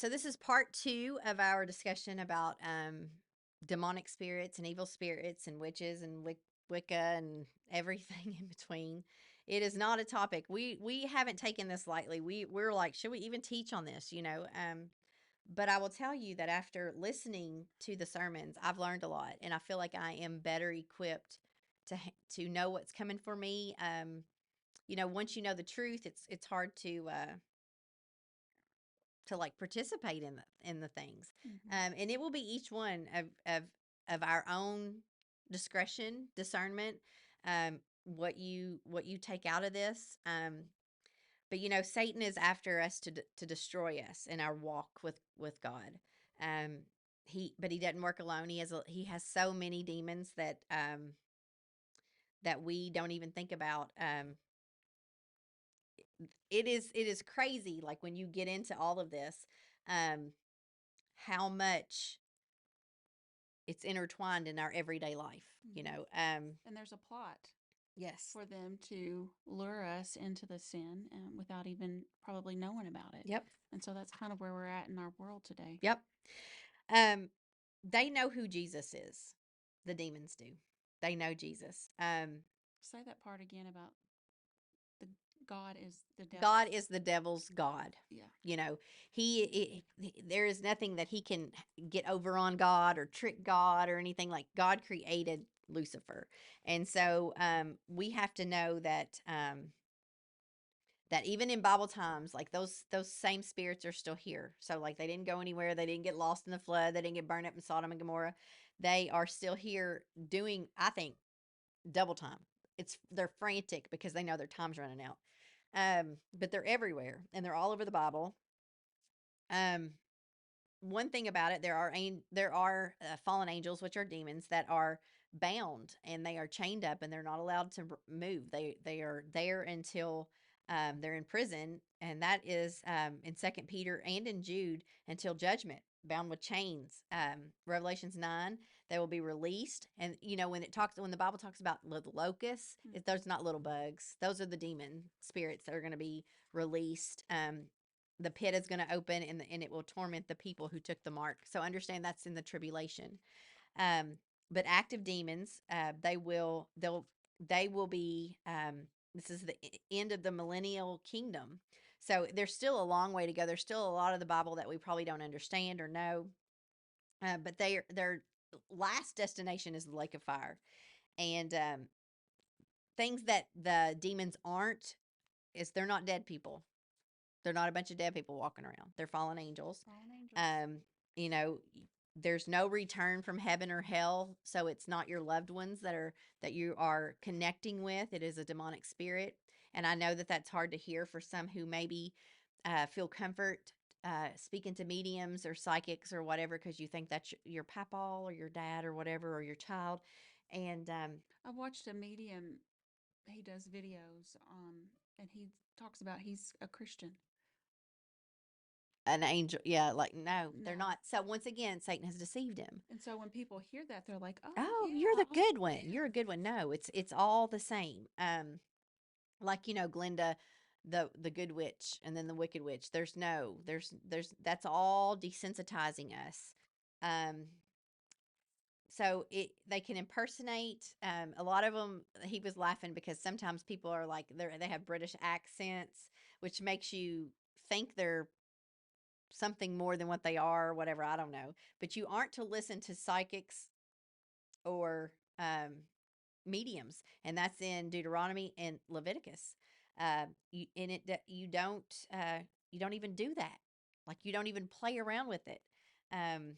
So this is part 2 of our discussion about demonic spirits and evil spirits and witches and Wicca and everything in between. It is not a topic we haven't taken this lightly. We're like, should we even teach on this? But I will tell you that after listening to the sermons, I've learned a lot, and I feel like I am better equipped to know what's coming for me. Once you know the truth, it's hard to like participate in the things. And it will be each one of our own discretion, discernment, what you take out of this. But Satan is after us to destroy us in our walk with God. Um, he doesn't work alone. He has so many demons that we don't even think about. It is crazy. Like when you get into all of this, um, how much it's intertwined in our everyday life. And there's a plot Yes. for them to lure us into the sin without even probably knowing about it. Yep. And so that's kind of where we're at in our world today. Yep. Um, they know who Jesus is. The demons do. They know Jesus. Say that part again about the God is the devil. God is the devil's God. Yeah. You know, there is nothing that he can get over on God or trick God or anything. Like God created Lucifer, and so we have to know that even in Bible times, like those same spirits are still here. So like they didn't go anywhere. They didn't get lost in the flood. They didn't get burned up in Sodom and Gomorrah. They are still here doing, I think, double time. They're frantic because they know their time's running out. But they're everywhere and they're all over the Bible. Um, One thing about it, there are fallen angels, which are demons that are bound and they are chained up and they're not allowed to move. They are there until they're in prison, and that is in Second Peter and in Jude until judgment, bound with chains. Revelations 9, they will be released, and when the Bible talks about the locusts, those not little bugs; those are the demon spirits that are going to be released. The pit is going to open, and it will torment the people who took the mark. So understand that's in the tribulation. Um, but active demons, they will be. This is the end of the millennial kingdom. So there's still a long way to go. There's still a lot of the Bible that we probably don't understand or know. But their last destination is the lake of fire, and things that the demons aren't is they're not dead people. They're not a bunch of dead people walking around. They're fallen angels. Fallen angels. You know, there's no return from heaven or hell, so it's not your loved ones that you are connecting with. It is a demonic spirit, and I know that that's hard to hear for some who maybe feel comfort speaking to mediums or psychics or whatever because you think that's your papa or your dad or whatever or your child, and I watched a medium. He does videos, and he talks about he's a Christian. an angel. Yeah, like no, they're No. not. So once again, Satan has deceived him. And so when people hear that, they're like, "Oh Oh, you're yeah, the oh good one. You're a good one. No, it's all the same. Like Glenda, the good witch, and then the wicked witch. There's that's all desensitizing us. Um, so they can impersonate. A lot of them. He was laughing because sometimes people are like they have British accents, which makes you think they're something more than what they are, or whatever. I don't know. But you aren't to listen to psychics or mediums, and that's in Deuteronomy and Leviticus. You don't even do that. Like you don't even play around with it. Um,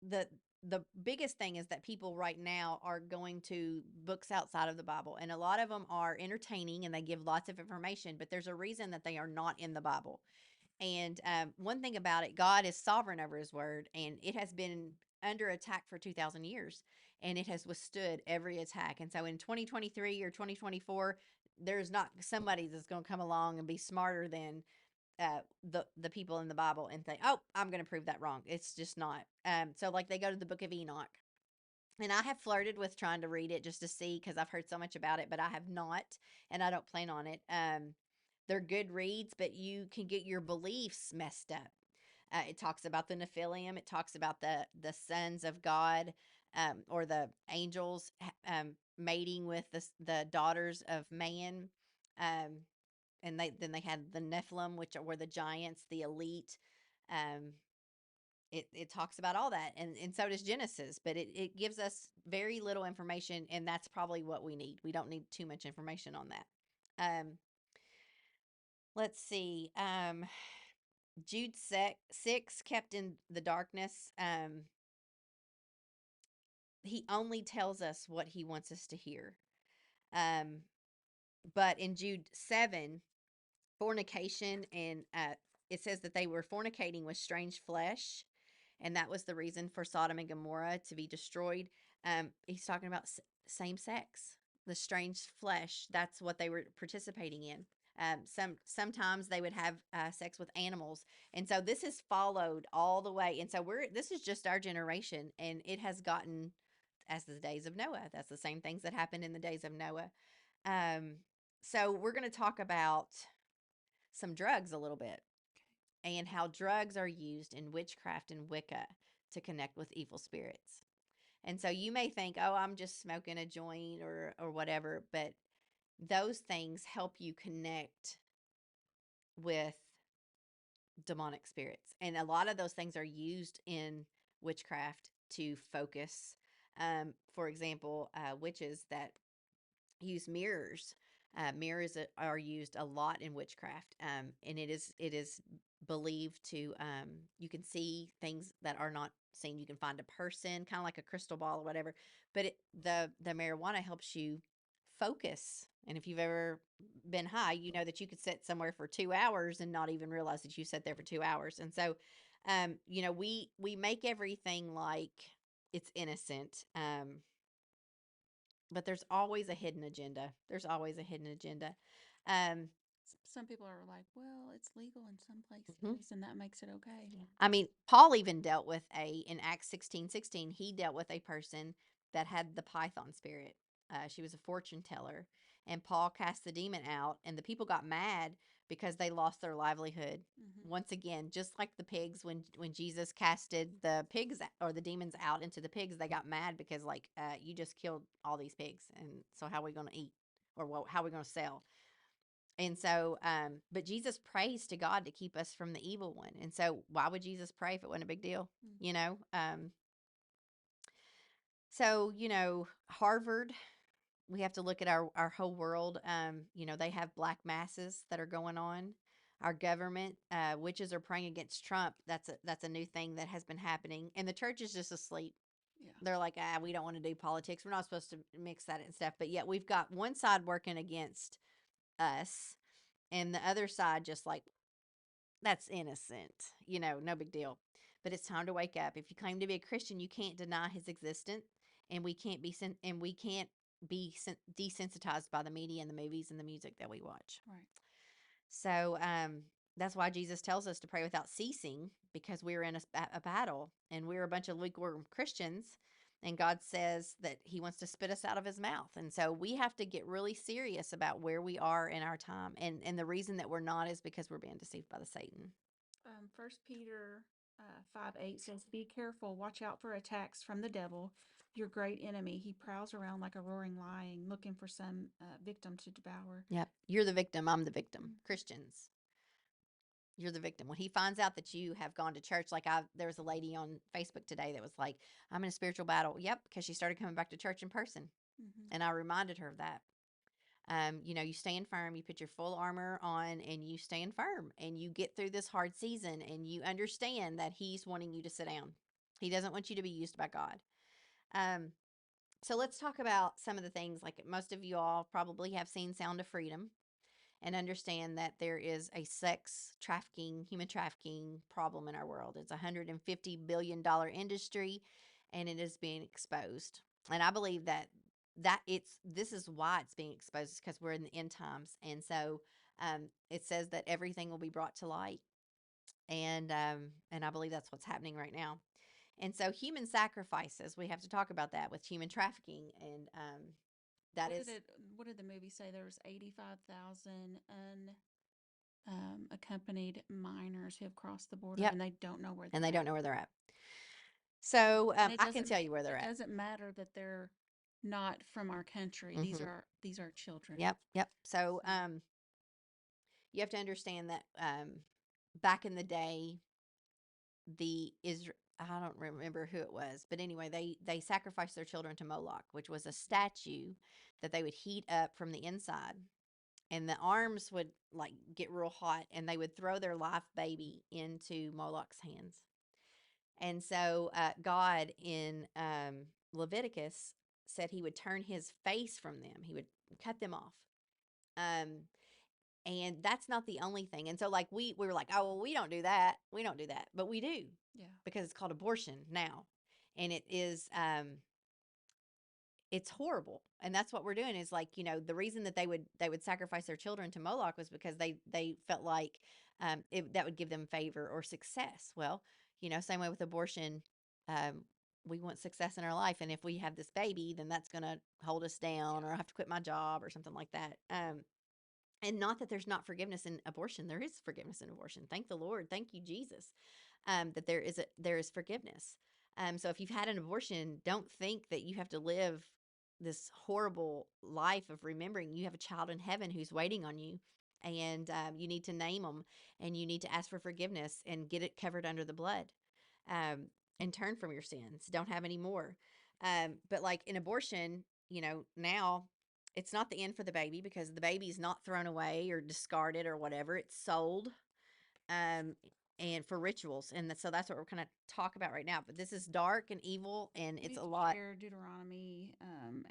the the biggest thing is that people right now are going to books outside of the Bible, and a lot of them are entertaining and they give lots of information, but there's a reason that they are not in the Bible. And one thing about it, God is sovereign over his word, and it has been under attack for 2,000 years, and it has withstood every attack. And so in 2023 or 2024, there's not somebody that's going to come along and be smarter than the people in the Bible and think, oh, I'm going to prove that wrong. It's just not. So like they go to the book of Enoch. And I have flirted with trying to read it just to see because I've heard so much about it, but I have not, and I don't plan on it. they're good reads, but you can get your beliefs messed up. It talks about the Nephilim. It talks about the sons of God, or the angels, mating with the daughters of man. Um, and they had the Nephilim, which were the giants, the elite. Um, it talks about all that, and so does Genesis, but it gives us very little information, and that's probably what we need. We don't need too much information on that. Let's see. Jude 6, kept in the darkness. He only tells us what he wants us to hear. Um, but in Jude 7, fornication, and it says that they were fornicating with strange flesh, and that was the reason for Sodom and Gomorrah to be destroyed. He's talking about same sex, the strange flesh. That's what they were participating in. Sometimes they would have sex with animals, and so this has followed all the way. And so this is just our generation, and it has gotten as the days of Noah. That's the same things that happened in the days of Noah. Um, so we're going to talk about some drugs a little bit, and how drugs are used in witchcraft and Wicca to connect with evil spirits. And so you may think, oh, I'm just smoking a joint or whatever, but those things help you connect with demonic spirits. And a lot of those things are used in witchcraft to focus. For example, witches that use mirrors. Mirrors are used a lot in witchcraft, and it is believed to, you can see things that are not seen. You can find a person, kind of like a crystal ball or whatever. But the marijuana helps you focus. And if you've ever been high, you know that you could sit somewhere for 2 hours and not even realize that you sat there for 2 hours. And so, we make everything like it's innocent. But there's always a hidden agenda. There's always a hidden agenda. Um, Some people are like, well, it's legal in some mhm. places, and that makes it okay. I mean, Paul even dealt with in Acts 16:16, he dealt with a person that had the python spirit. She was a fortune teller, and Paul cast the demon out, and the people got mad because they lost their livelihood. Mm-hmm. Once again, just like the pigs, when Jesus casted the pigs or the demons out into the pigs, they got mad because, like, you just killed all these pigs, and so how are we going to eat, or how are we going to sell? And so, but Jesus prays to God to keep us from the evil one. And so, why would Jesus pray if it wasn't a big deal? Mm-hmm. You know? So, Harvard, we have to look at our whole world. They have black masses that are going on. Our government, witches are praying against Trump. That's a new thing that has been happening. And the church is just asleep. Yeah. They're like, we don't want to do politics. We're not supposed to mix that and stuff. But yet we've got one side working against us, and the other side just like, that's innocent, no big deal. But it's time to wake up. If you claim to be a Christian, you can't deny his existence, and we can't be desensitized by the media and the movies and the music that we watch. Right. So, that's why Jesus tells us to pray without ceasing, because we're in a battle, and we're a bunch of lukewarm Christians, and God says that he wants to spit us out of his mouth. And so we have to get really serious about where we are in our time. And the reason that we're not is because we're being deceived by the Satan. 1 Peter 5:8 says, "Be careful, watch out for attacks from the devil, your great enemy. He prowls around like a roaring lion, looking for some victim to devour." Yep. You're the victim. I'm the victim. Mm. Christians, you're the victim. When he finds out that you have gone to church, like there was a lady on Facebook today that was like, I'm in a spiritual battle. Yep. Because she started coming back to church in person. Mm-hmm. And I reminded her of that. You stand firm, you put your full armor on, and you stand firm, and you get through this hard season, and you understand that he's wanting you to sit down. He doesn't want you to be used by God. Um, so let's talk about some of the things. Like, most of you all probably have seen Sound of Freedom and understand that there is a sex trafficking, human trafficking problem in our world. It's a $150 billion industry, and it is being exposed. And I believe that this is why it's being exposed, because we're in the end times. And so, it says that everything will be brought to light. And I believe that's what's happening right now. And so, human sacrifices, we have to talk about that with human trafficking. And that What is did it? What did the movie say? There was 85,000 accompanied minors who have crossed the border Yep. and they don't know where And they're they don't at. know where they're at. So And I can tell you where they're it at. doesn't matter that they're not from our country. Mm-hmm. These are children. Yep. Yep. So So you have to understand that back in the day, the Israel. I don't remember who it was, but anyway, they sacrificed their children to Moloch, which was a statue that they would heat up from the inside, and the arms would like get real hot, and they would throw their live baby into Moloch's hands. And so God in Leviticus said he would turn his face from them. He would cut them off. Um, and that's not the only thing. And so like we were like, oh well, we don't do that. We don't do that, but we do yeah, because it's called abortion now, and it is it's horrible. And that's what we're doing is like, the reason that they would sacrifice their children to Moloch was because they felt like that would give them favor or success. Well, same way with abortion. um, we want success in our life, and if we have this baby, then that's going to hold us down, or I have to quit my job or something like that. And not that there's not forgiveness in abortion. There is forgiveness in abortion. Thank the Lord. Thank you, Jesus, that there is forgiveness. So if you've had an abortion, don't think that you have to live this horrible life of remembering you have a child in heaven who's waiting on you, and you need to name them, and you need to ask for forgiveness and get it covered under the blood, um, and turn from your sins. Don't have any more. But like in abortion, now it's not the end for the baby because the baby is not thrown away or discarded or whatever. It's sold, um, and for rituals. And so that's what we're going to talk about right now. But this is dark and evil, and let it's me a lot. share Deuteronomy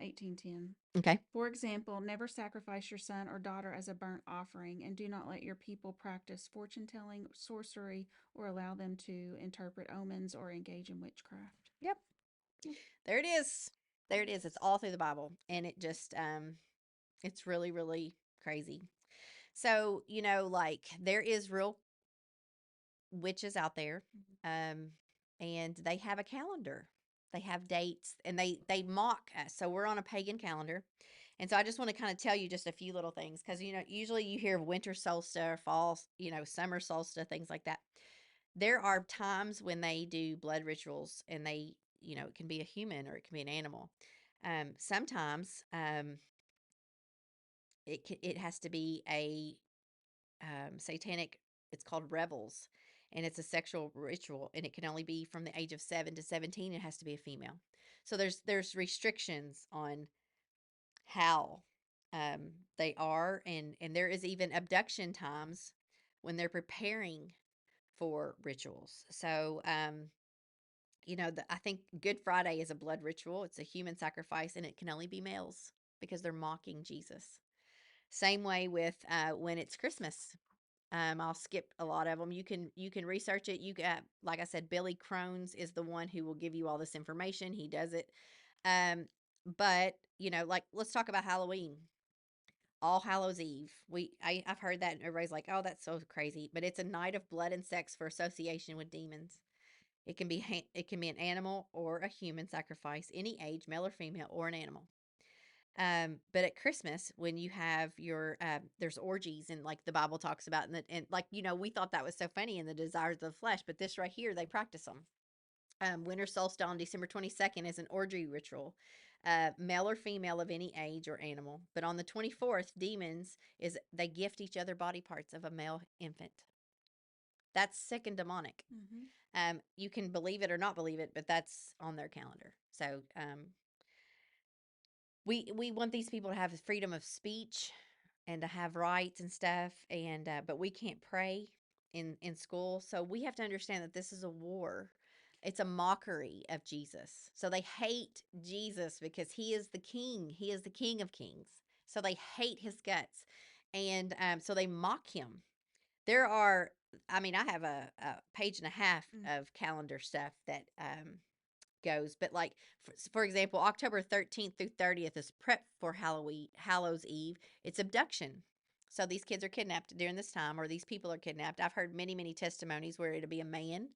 18:10. Okay. For example, never sacrifice your son or daughter as a burnt offering, and do not let your people practice fortune telling, sorcery, or allow them to interpret omens or engage in witchcraft. Yep. There it is. There it is. It's all through the Bible, and it just it's really really crazy. So, like there is real witches out there, um, and they have a calendar. They have dates, and they mock us. So we're on a pagan calendar, and so I just want to kind of tell you just a few little things because usually you hear of winter solstice, fall, summer solstice, things like that. There are times when they do blood rituals, and it can be a human or it can be an animal. Sometimes it has to be a satanic. It's called revels, and it's a sexual ritual, and it can only be from the age of 7 to 17. It has to be a female. So there's restrictions on how they are, and there is even abduction times when they're preparing for rituals. So I think Good Friday is a blood ritual. It's a human sacrifice, and it can only be males because they're mocking Jesus. Same way with when it's Christmas. I'll skip a lot of them. You can research it. You got, like I said, Billy Crones is the one who will give you all this information. He does it. Um, but like let's talk about Halloween. All Hallows Eve. I've heard that, and everybody's like, "Oh, that's so crazy," but it's a night of blood and sex for association with demons. It can be an animal or a human sacrifice, any age, male or female, or an animal. But at Christmas, when you have there's orgies, and like the Bible talks about, and like we thought that was so funny in the desires of the flesh, but this right here, they practice them. Winter solstice on December 22nd is an orgy ritual, male or female of any age or animal. But on the 24th, demons is they gift each other body parts of a male infant. That's sick and demonic. Mm-hmm. You can believe it or not believe it, but that's on their calendar. So we want these people to have freedom of speech and to have rights and stuff, and but we can't pray in school. So we have to understand that this is a war. It's a mockery of Jesus. So they hate Jesus because he is the king. He is the king of kings. So they hate his guts, and so they mock him. There are, I mean, I have a page and a half Mm. of calendar stuff that goes. But like for example, October 13th through 30th is prep for Halloween, Hallows Eve. It's abduction. So these kids are kidnapped during this time, or these people are kidnapped. I've heard many, many testimonies where it'll be a man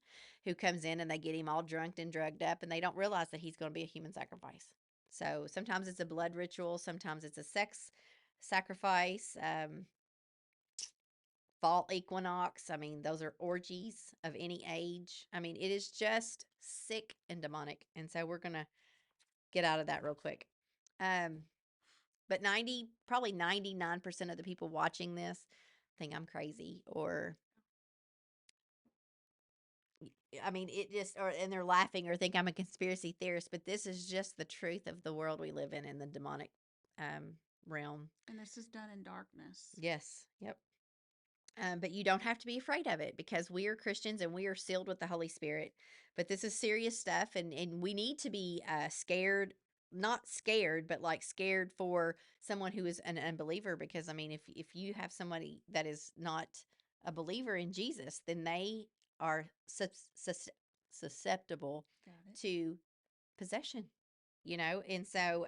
who comes in and they get him all drunk and drugged up, and they don't realize that he's going to be a human sacrifice. So sometimes it's a blood ritual, sometimes it's a sex sacrifice. fall equinox. I mean, those are orgies of any age. I mean, it is just sick and demonic. And so we're going to get out of that real quick. Um, but probably 99% of the people watching this think I'm crazy, or I mean, and they're laughing or think I'm a conspiracy theorist, but this is just the truth of the world we live in the demonic um, realm. And this is done in darkness. Yes. Yep. But you don't have to be afraid of it, because we are Christians and we are sealed with the Holy Spirit. But this is serious stuff, and we need to be scared, not scared, but like scared for someone who is an unbeliever. Because I mean, if you have somebody that is not a believer in Jesus, then they are susceptible Got it. to possession, and so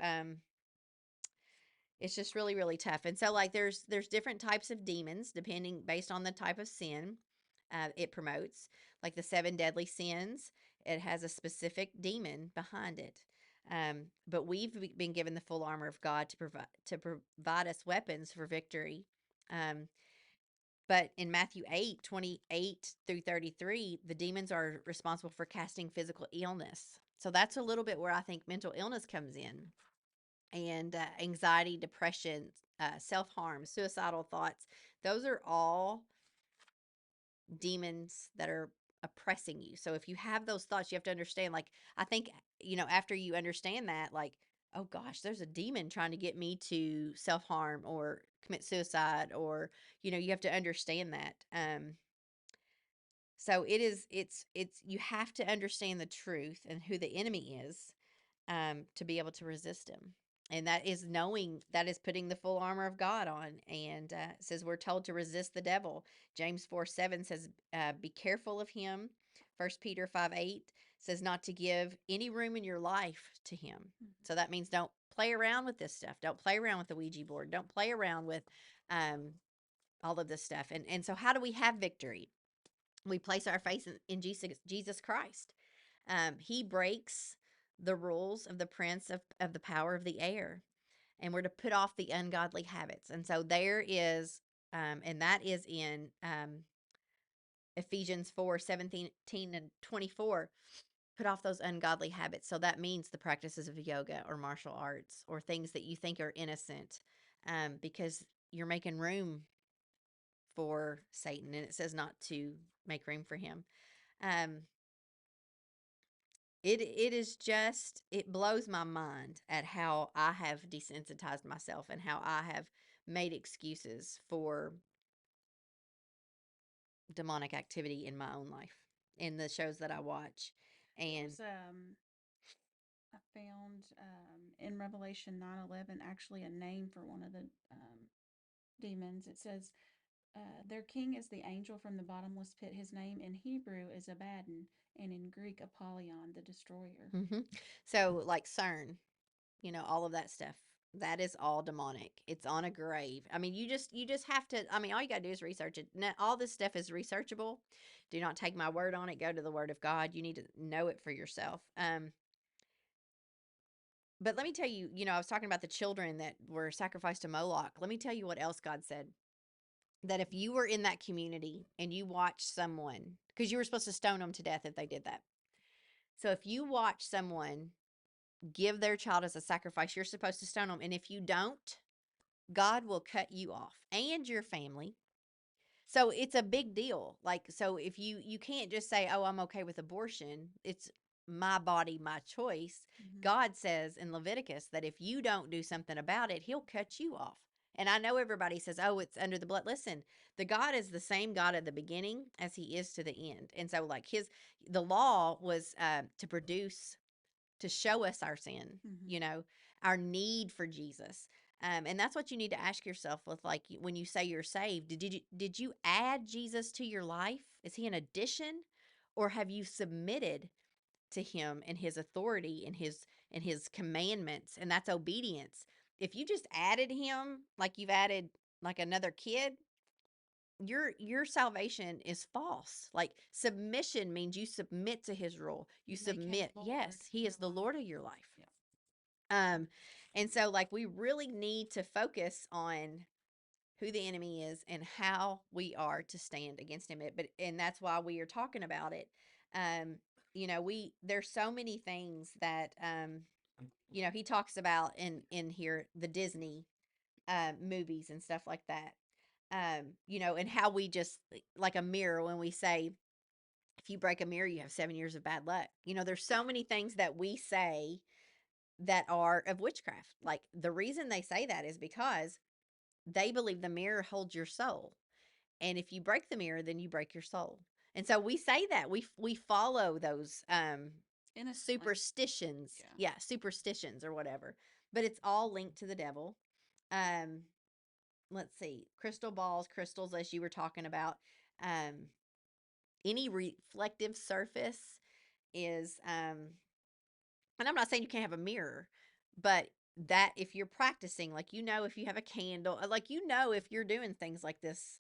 it's just really, really tough. And so like there's different types of demons depending based on the type of sin it promotes. Like the seven deadly sins, it has a specific demon behind it. But we've been given the full armor of God to provide us weapons for victory. Um, but in Matthew 8:28 through 33, the demons are responsible for casting physical illness. So that's a little bit where I think mental illness comes in, and anxiety, depression, self harm, suicidal thoughts. Those are all demons that are oppressing you. So if you have those thoughts, you have to understand, like, I think, after you understand that, like, oh gosh, there's a demon trying to get me to self harm or commit suicide, or, you have to understand that. So you have to understand the truth and who the enemy is, to be able to resist him. And that is knowing, that is putting the full armor of God on. And it says we're told to resist the devil. James 4:7 says, be careful of him. 1 Peter 5:8 says not to give any room in your life to him. Mm-hmm. So that means don't play around with this stuff. Don't play around with the Ouija board. Don't play around with all of this stuff. And so how do we have victory? We place our faith in Jesus Christ. He breaks the rules of the prince of the power of the air, and we're to put off the ungodly habits. And so there is, and that is in Ephesians 4:17-24. Put off those ungodly habits. So that means the practices of yoga or martial arts or things that you think are innocent, because you're making room for Satan, and it says not to make room for him. Um, it blows my mind at how I have desensitized myself and how I have made excuses for demonic activity in my own life, in the shows that I watch. And was, I found in Revelation 9:11 actually a name for one of the demons. It says, their king is the angel from the bottomless pit. His name in Hebrew is Abaddon, and in Greek, Apollyon, the destroyer. So, like CERN, all of that stuff. That is all demonic. It's on a grave. I mean, you just have to. I mean, all you gotta do is research it. Now, all this stuff is researchable. Do not take my word on it. Go to the Word of God. You need to know it for yourself. But let me tell you, I was talking about the children that were sacrificed to Moloch. Let me tell you what else God said. That if you were in that community and you watched someone, because you were supposed to stone them to death if they did that. So if you watch someone give their child as a sacrifice, you're supposed to stone them. And if you don't, God will cut you off and your family. So it's a big deal. Like, so if you can't just say, "Oh, I'm okay with abortion. It's my body, my choice." Mm-hmm. God says in Leviticus that if you don't do something about it, he'll cut you off. And I know everybody says, "Oh, it's under the blood." Listen, the God is the same God at the beginning as he is to the end. And so like the law was to show us our sin, mm-hmm. Our need for Jesus. And that's what you need to ask yourself with, like, when you say you're saved, did you add Jesus to your life? Is he an addition, or have you submitted to him and his authority and his commandments? And that's obedience. If you just added him like you've added like another kid, your salvation is false. Like, submission means you submit to his rule. You submit. Yes, he is the Lord of your life. Yeah. And so like we really need to focus on who the enemy is and how we are to stand against him. And that's why we are talking about it. Um, we there's so many things that he talks about in here, the Disney movies and stuff like that. And how we just like a mirror when we say if you break a mirror, you have 7 years of bad luck. There's so many things that we say that are of witchcraft. Like the reason they say that is because they believe the mirror holds your soul. And if you break the mirror, then you break your soul. And so we say that we follow those Innocently. superstitions. Yeah. Yeah, superstitions or whatever. But it's all linked to the devil. Um let's see. Crystal balls, crystals as you were talking about. Um any reflective surface is and I'm not saying you can't have a mirror, but that if you're practicing, like if you have a candle, like if you're doing things like this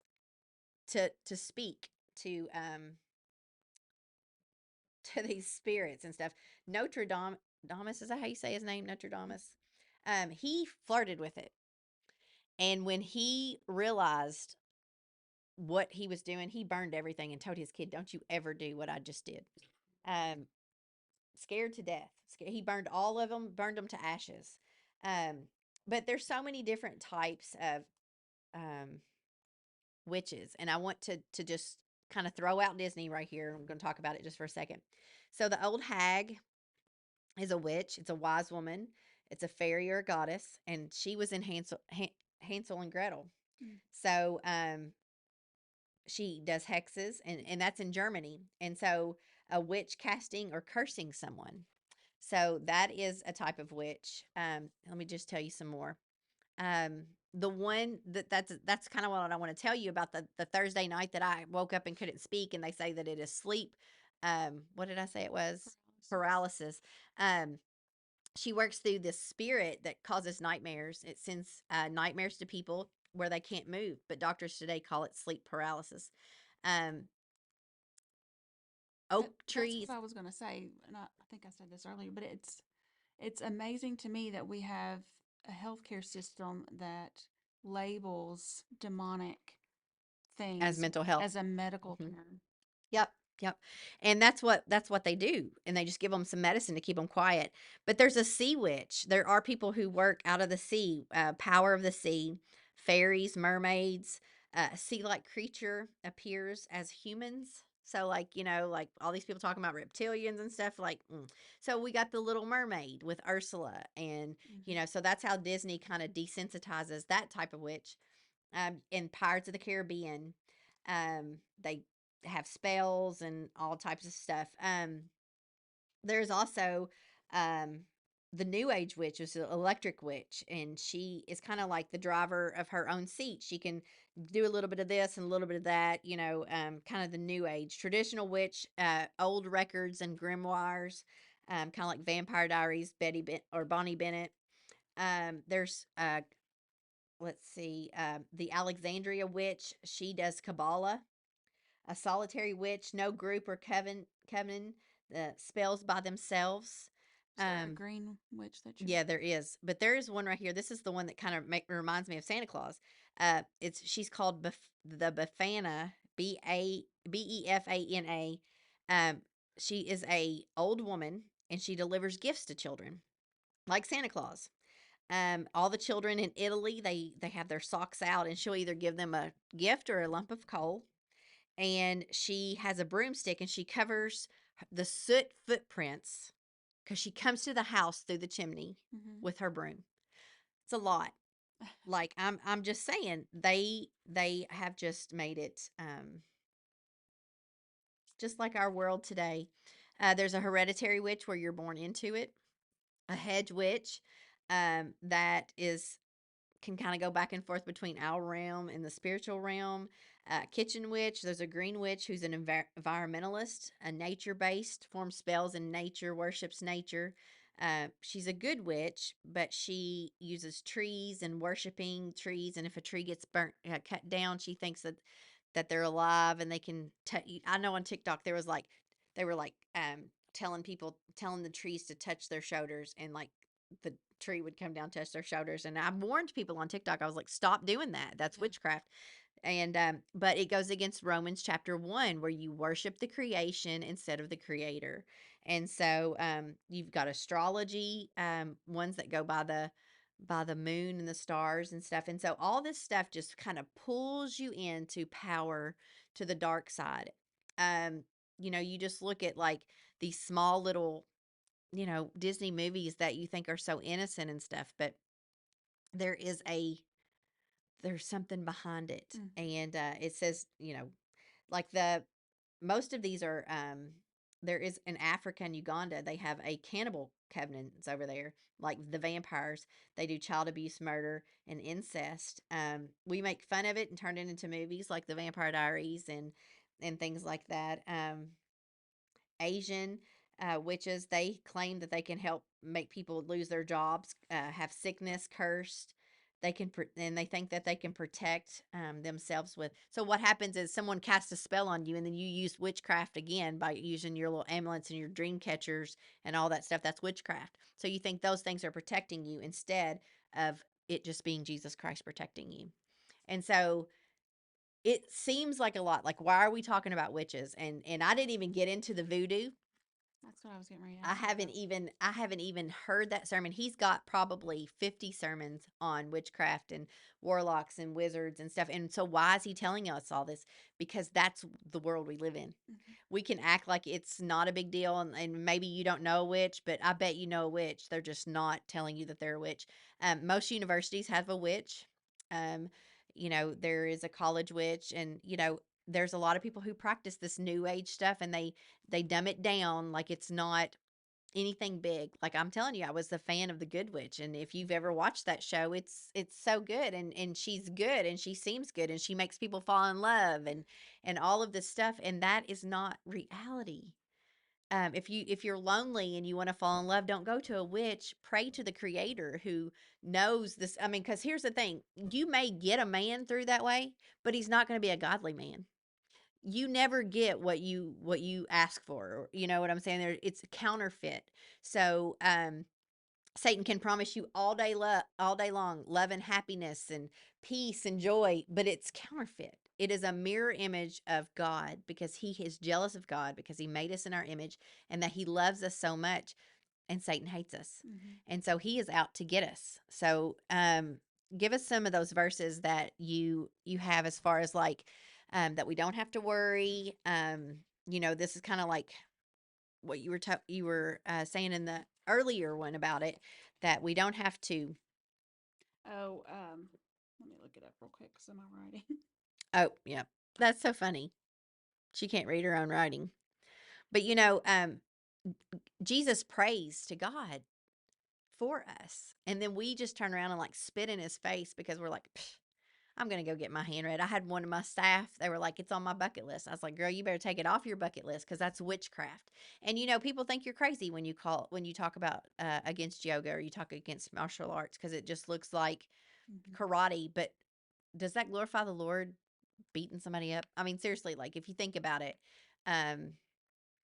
to speak to to these spirits and stuff. Notre Dame, Damus, is that how you say his name? Notre Damus. He flirted with it, and when he realized what he was doing, he burned everything and told his kid, "Don't you ever do what I just did." Um, Scared to death. He burned all of them, burned them to ashes. Um, but there's so many different types of um, witches, and I want to just kind of throw out Disney right here. I'm going to talk about it just for a second. So the old hag is a witch. It's a wise woman. It's a fairy or a goddess, and she was in Hansel and Gretel. Mm. So she does hexes, and that's in Germany. And so a witch casting or cursing someone. So that is a type of witch. Let me just tell you some more. The one that's kind of what I want to tell you about the Thursday night that I woke up and couldn't speak, and they say that it is sleep. What did I say it was? Paralysis. Um, she works through this spirit that causes nightmares. It sends nightmares to people where they can't move, but doctors today call it sleep paralysis. Um, That, Oak that's what trees I was going to say, and I think I said this earlier, but it's amazing to me that we have a healthcare system that labels demonic as things mental health. as a medical Mhm. term. Yep, yep. And that's what they do, and they just give them some medicine to keep them quiet. But there's a sea witch. There are people who work out of the sea, power of the sea, fairies, mermaids. A sea-like creature appears as humans. So, like like all these people talking about reptilians and stuff. So we got the Little Mermaid with Ursula, and Mm-hmm. so that's how Disney kind of desensitizes that type of witch. In Pirates of the Caribbean, they have spells and all types of stuff. There's also um, the New Age witch, is the electric witch, and she is kind of like the driver of her own seat. She can do a little bit of this and a little bit of that, kind of the New Age. Traditional witch, old records and grimoires, kind of like Vampire Diaries, or Bonnie Bennett. There's let's see, the Alexandria witch. She does Kabbalah. A solitary witch, no group or coven, the spells by themselves. Is there a Um, green witch that you're? yeah, there is, but there is one right here. This is the one that kind of reminds me of Santa Claus. She's called the Befana, Befana. Um, she is a old woman, and she delivers gifts to children like Santa Claus. All the children in Italy, they have their socks out, and she'll either give them a gift or a lump of coal. And she has a broomstick, and she covers the soot footprints because she comes to the house through the chimney Mm-hmm. with her broom. It's a lot. Like I'm just saying, they have just made it just like our world today. There's a hereditary witch where you're born into it. A hedge witch that is can kind of go back and forth between our realm and the spiritual realm. Kitchen witch, there's a green witch who's an environmentalist, a nature based, forms spells in nature, worships nature. She's a good witch, but she uses trees and worshiping trees. And if a tree gets cut down, she thinks that they're alive and they can. I know on TikTok there was like they were like telling the trees to touch their shoulders, and like the tree would come down, touch their shoulders. And I warned people on TikTok. I was like, stop doing that. That's Yeah. witchcraft. And but it goes against Romans chapter 1, where you worship the creation instead of the creator. And so you've got astrology, ones that go by the moon and the stars and stuff. And so all this stuff just kind of pulls you into power to the dark side. Um, you just look at like these small little, Disney movies that you think are so innocent and stuff, but there is there's something behind it. Mm. And it says, like the most of these are there is in Africa and Uganda, they have a cannibal covenants over there, like the vampires. They do child abuse, murder, and incest. We make fun of it and turn it into movies like the Vampire Diaries and things like that. Asian witches, they claim that they can help make people lose their jobs, have sickness cursed. And they think that they can protect themselves with. So what happens is someone casts a spell on you, and then you use witchcraft again by using your little amulets and your dream catchers and all that stuff. That's witchcraft. So you think those things are protecting you instead of it just being Jesus Christ protecting you. And so it seems like a lot. Like, why are we talking about witches? And I didn't even get into the voodoo. That's what I was getting ready to I ask you haven't about. even I haven't even heard that sermon. He's got probably 50 sermons on witchcraft and warlocks and wizards and stuff. And so why is he telling us all this? Because that's the world we live in. Mhm. We can act like it's not a big deal, and maybe you don't know a witch, but I bet you know a witch. They're just not telling you that they're a witch. Most universities have a witch. Um, there is a college witch, and there's a lot of people who practice this new age stuff, and they dumb it down like it's not anything big. Like I'm telling you, I was a fan of The Good Witch, and if you've ever watched that show, it's so good, and she's good, and she seems good, and she makes people fall in love, and all of this stuff, and that is not reality. If you're lonely and you want to fall in love, don't go to a witch. Pray to the Creator who knows this. I mean, because here's the thing: you may get a man through that way, but he's not going to be a godly man. You never get what you ask for. You know what I'm saying? It's counterfeit. So Satan can promise you all day long love and happiness and peace and joy, but it's counterfeit. It is a mirror image of God because he is jealous of God because he made us in our image and that he loves us so much, and Satan hates us. Mhm. And so he is out to get us. So give us some of those verses that you have as far as like that we don't have to worry. This is kind of like what you were saying in the earlier one about it, that we don't have to. Oh, let me look it up real quick because of my writing. Oh, yeah, that's so funny. She can't read her own writing, but Jesus prays to God for us, and then we just turn around and like spit in his face because we're like, I'm gonna go get my hand read. I had one of my staff, they were like, it's on my bucket list. I was like, girl, you better take it off your bucket list because that's witchcraft. And people think you're crazy when you talk about against yoga or you talk against martial arts because it just looks like Mhm. karate. But does that glorify the Lord, beating somebody up? I mean, seriously, like if you think about it, um,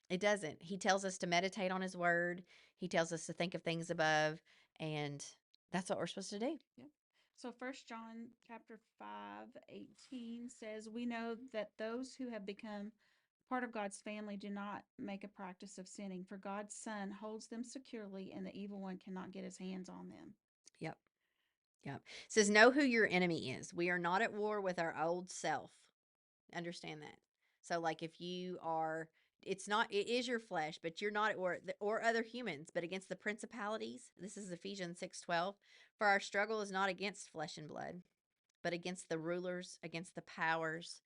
it doesn't. He tells us to meditate on his word. He tells us to think of things above, and that's what we're supposed to do. Yep. So First John chapter 5:18 says, "We know that those who have become part of God's family do not make a practice of sinning, for God's Son holds them securely, and the evil one cannot get his hands on them." Yep. Yep. It says, know who your enemy is. We are not at war with our old self. Understand that. So, like, if you are, it is your flesh, but you're not at war, or other humans, but against the principalities. This is Ephesians 6:12. For our struggle is not against flesh and blood, but against the rulers, against the powers,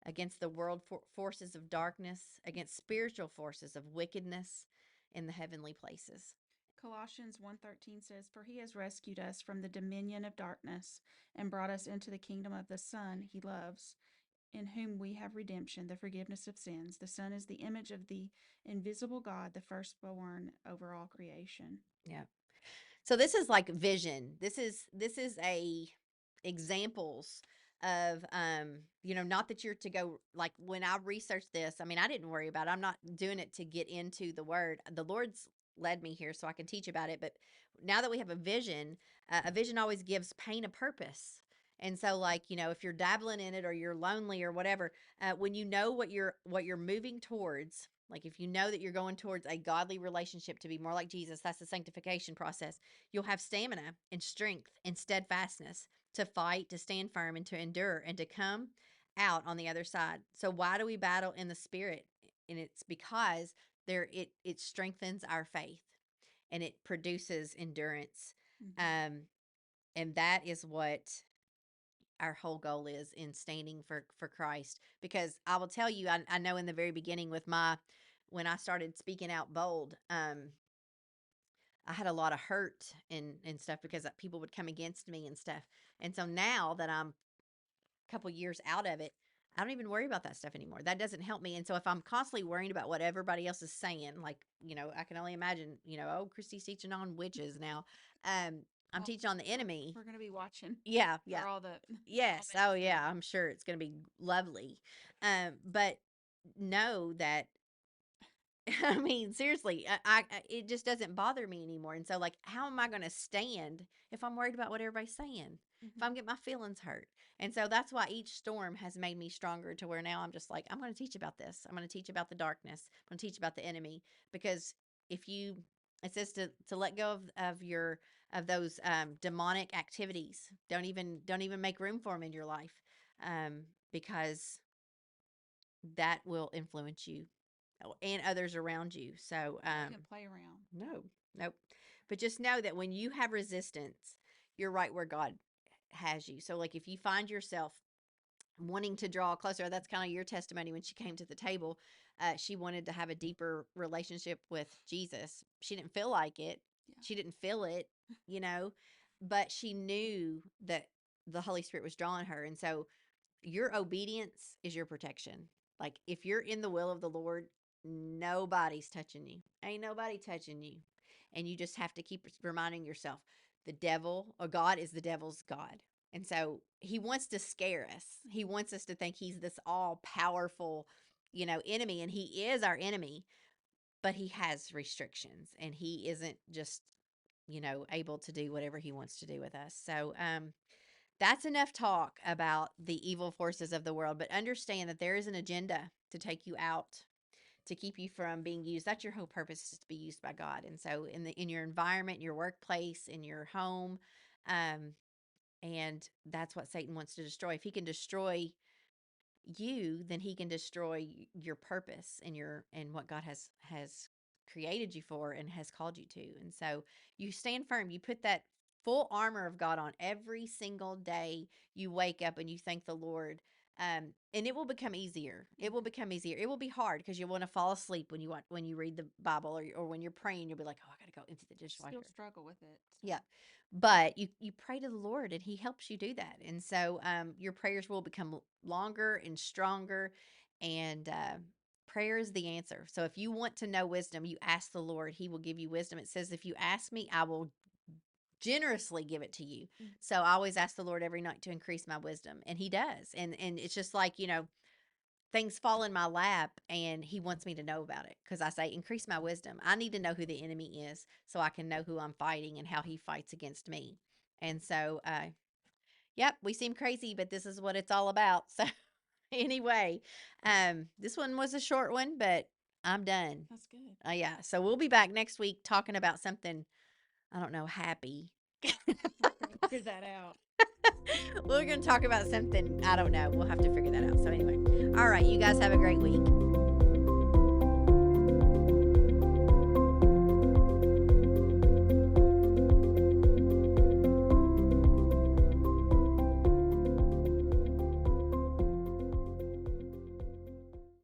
against the world forces of darkness, against spiritual forces of wickedness in the heavenly places. Colossians 1:13 says, "For he has rescued us from the dominion of darkness and brought us into the kingdom of the Son he loves, in whom we have redemption, the forgiveness of sins. The Son is the image of the invisible God, the firstborn over all creation." Yeah. So this is like vision. This is a examples of not that you're to go, like when I researched this, I mean I didn't worry about it. I'm not doing it to get into the word. The Lord's led me here so I can teach about it. But now that we have a vision always gives pain a purpose. And so, like, if you're dabbling in it or you're lonely or whatever, when you know what you're moving towards, like if you know that you're going towards a godly relationship to be more like Jesus, that's the sanctification process. You'll have stamina and strength and steadfastness to fight, to stand firm, and to endure, and to come out on the other side. So why do we battle in the spirit? And it's because it strengthens our faith and it produces endurance. Mm-hmm. And that is what our whole goal is in standing for Christ. Because I will tell you, I know in the very beginning with when I started speaking out bold, I had a lot of hurt and stuff because people would come against me and stuff. And so now that I'm a couple years out of it, I don't even worry about that stuff anymore. That doesn't help me. And so if I'm constantly worrying about what everybody else is saying, like, I can only imagine, oh, Christy's teaching on witches now. I'm Well, teaching on the enemy. we're going to be watching Yeah, yeah. for all the Yes. comments. Oh, yeah. I'm sure it's going to be lovely. But know that I mean, seriously, it just doesn't bother me anymore. And so, like, how am I going to stand if I'm worried about what everybody's saying? If Mm-hmm. I'm getting my feelings hurt? And so that's why each storm has made me stronger to where now I'm just like, I'm going to teach about this. I'm going to teach about the darkness. I'm going to teach about the enemy because if you, it says to let go of those demonic activities. Don't even make room for them in your life, because that will influence you and others around you. So, You can play around. no, nope. But just know that when you have resistance, you're right where God has you. So, like, if you find yourself wanting to draw closer, that's kind of your testimony when she came to the table. She wanted to have a deeper relationship with Jesus. She didn't feel like it, Yeah. she didn't feel it, you know, but she knew that the Holy Spirit was drawing her. And so, your obedience is your protection. Like if you're in the will of the Lord, nobody's touching you. Ain't nobody touching you. And you just have to keep reminding yourself the devil or God is the devil's God. And so he wants to scare us. He wants us to think he's this all powerful, enemy. And he is our enemy, but he has restrictions and he isn't just, able to do whatever he wants to do with us. So, that's enough talk about the evil forces of the world, but understand that there is an agenda to take you out, to keep you from being used. That's your whole purpose, is to be used by God. And so in your environment, your workplace, in your home, um, and that's what Satan wants to destroy. If he can destroy you, then he can destroy your purpose and what God has created you for and has called you to. And so you stand firm. You put that full armor of God on every single day you wake up and you thank the Lord. And it will become easier. It will become easier. It will be hard because you want to fall asleep when you read the Bible or when you're praying. You'll be like, oh, I got to go into the dishwasher. Still struggle with it. So. Yeah. But you pray to the Lord and he helps you do that. And so your prayers will become longer and stronger. And prayer is the answer. So if you want to know wisdom, you ask the Lord. He will give you wisdom. It says, if you ask me, I will generously give it to you. So I always ask the Lord every night to increase my wisdom. And he does. And it's just like, things fall in my lap and he wants me to know about it because I say, increase my wisdom. I need to know who the enemy is so I can know who I'm fighting and how he fights against me. And so, yep, we seem crazy, but this is what it's all about. So, anyway, this one was a short one, but I'm done. That's good. Yeah. So, we'll be back next week talking about something, I don't know, happy. Figure that out. We're going to talk about something, I don't know. We'll have to figure that out. So, anyway, all right, you guys have a great week.